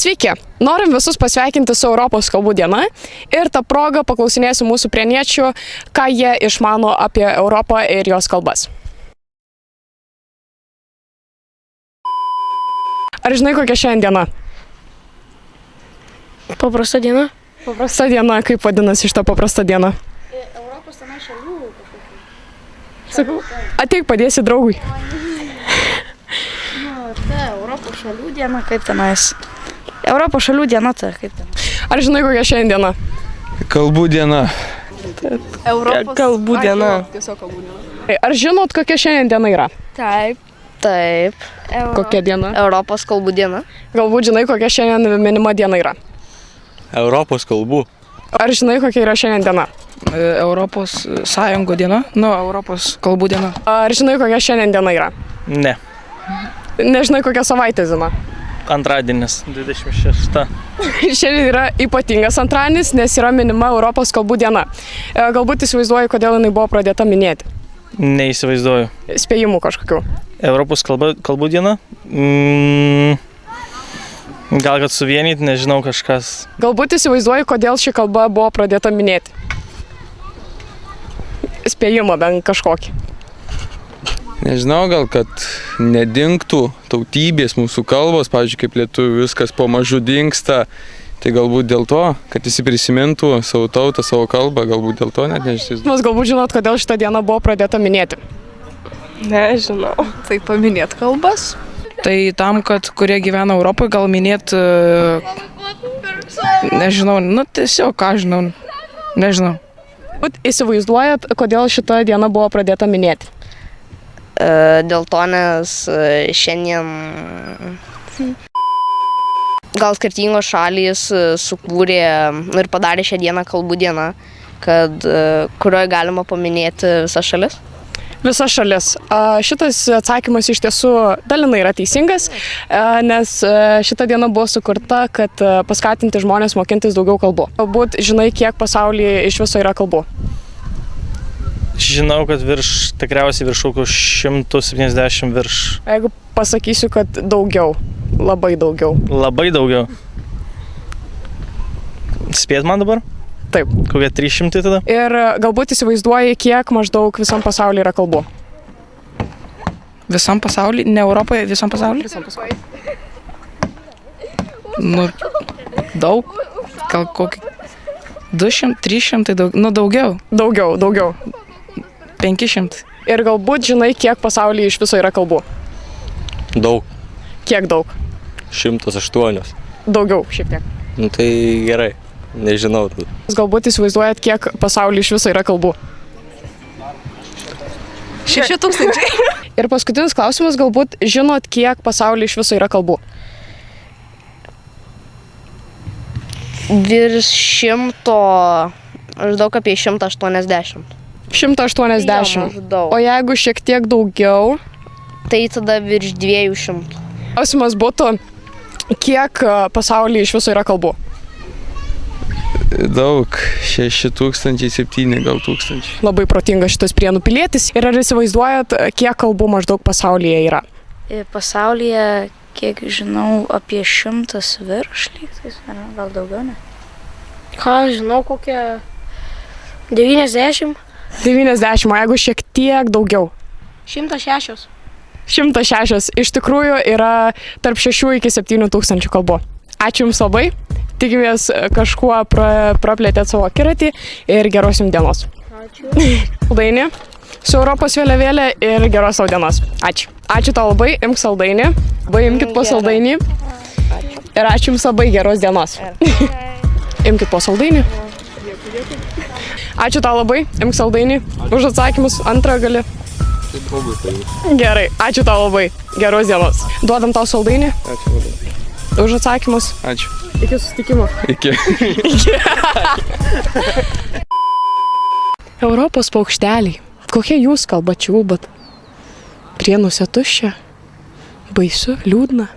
Sveiki, norim visus pasveikinti su Europos kalbų diena ir tą progą paklausinėsiu mūsų prieniečių, ką jie išmano apie Europą ir jos kalbas. Ar žinai, kokia šiandien diena? Paprasta diena. Paprasta diena, kaip vadinasi šitą paprastą dieną? Europos tenai šalių kažkokių. Sakau, ateik padėsi draugui. Tai Europos šalių diena, kaip tenais. Europos šalių diena, tai kaip ten. Ar žinai, kokia šiandien diena? Kalbų diena. Europos kalbų diena. Tiesiog kalbų diena. Ar žinot, kokia šiandien diena yra? Taip. Kokia diena? Europos kalbų diena. Galbūt žinai, kokia šiandien minima diena yra? Europos kalbų. Ar žinai, kokia yra šiandien diena? Europos Sąjungų diena, Europos kalbų diena. Ar žinai, kokia šiandien diena yra? Ne. Nežinai, kokia savaitė diena? Antradienis, 26. Šiandien yra ypatingas antradienis, nes yra minima Europos kalbų diena. Galbūt įsivaizduoji, kodėl jinai buvo pradėta minėti? Neįsivaizduoju. Spėjimų kažkokių. Europos kalbų diena? Gal kad suvienyti, nežinau, kažkas. Galbūt įsivaizduoji, kodėl ši kalba buvo pradėta minėti? Spėjimą bent kažkokį. Nežinau, gal kad nedingtų tautybės mūsų kalbos, pavyzdžiui, kaip lietuvių viskas po mažu dingsta, tai galbūt dėl to, kad visi prisimintų savo tautą, savo kalbą, galbūt dėl to net nežinau. Jūs galbūt žinot, kodėl šitą dieną buvo pradėta minėti? Nežinau. Tai paminėt kalbas? Tai tam, kad kurie gyvena Europoje, gal minėt, nežinau, tiesiog, ką žinau, nežinau. Įsivaizduojat, kodėl šita diena buvo pradėta minėti? Dėl to, nes šiandien gal skirtingos šalys sukūrė ir padarė šią dieną kalbų dieną, kurioje galima paminėti visas šalis. Visas šalis. Šitas atsakymas iš tiesų dalinai yra teisingas, nes šita diena buvo sukurta, kad paskatinti žmonės mokintis daugiau kalbų. Galbūt žinai, kiek pasaulyje iš viso yra kalbų? Žinau, kad tikriausiai virš 170 virš. Jeigu pasakysiu, kad daugiau, labai daugiau. Labai daugiau. Spėt man dabar? Taip. Kokia 300 tada? Ir galbūt įsivaizduoji, kiek maždaug visam pasaulyje yra kalbų? Visam pasaulyje, ne Europoje, visam pasaulyje? Visam pasaulyje. Daug, gal kokį 200, 300, daugiau. Daugiau. 500. Ir galbūt žinai, kiek pasaulyje iš viso yra kalbų? Daug. Kiek daug? 108. Daugiau, šiek tiek. Tai gerai, nežinau. Galbūt įsivaizduojat, kiek pasaulyje iš viso yra kalbų? 6000. Ir paskutinis klausimas, galbūt žinot, kiek pasaulyje iš viso yra kalbų? Virš 100, maždaug apie 180. 180. O jeigu šiek tiek daugiau? Tai tada virš 200. Klausimas būtų, kiek pasaulyje iš viso yra kalbų? Daug, 6000, 7 gal 1000. Labai protingas šitas Prienų pilietis. Ir ar įsivaizduojat, kiek kalbų maždaug pasaulyje yra? Pasaulyje, kiek žinau, apie 100 virš lygtais, gal daugiau, ne? Ką žinau, kokia 90. 90, o jeigu šiek tiek daugiau? 106. 106. Iš tikrųjų yra tarp 6 iki 7 tūkstančių kalbų. Ačiū Jums labai. Tikimės kažkuo praplėtėt savo akiratį ir geros Jums dienos. Ačiū. Saldainį su Europos vėliavėlė ir geros savo dienos. Ačiū. Ačiū tau labai, imk saldainį. Imkit po saldainį. Ir ačiū Jums labai, geros dienos. Imkit po saldainį. Ačiū tau labai, imk saldainį. Už atsakymus antrą gali. Gerai, ačiū tau labai, geros dienos. Duodam tau saldainį. Ačiū labai. Už atsakymus. Ačiū. Iki susitikimo. Iki. Europos paukšteliai. Kokie jūs kalba čiulbat? Prienuose tuščia. Baisu, liūdna.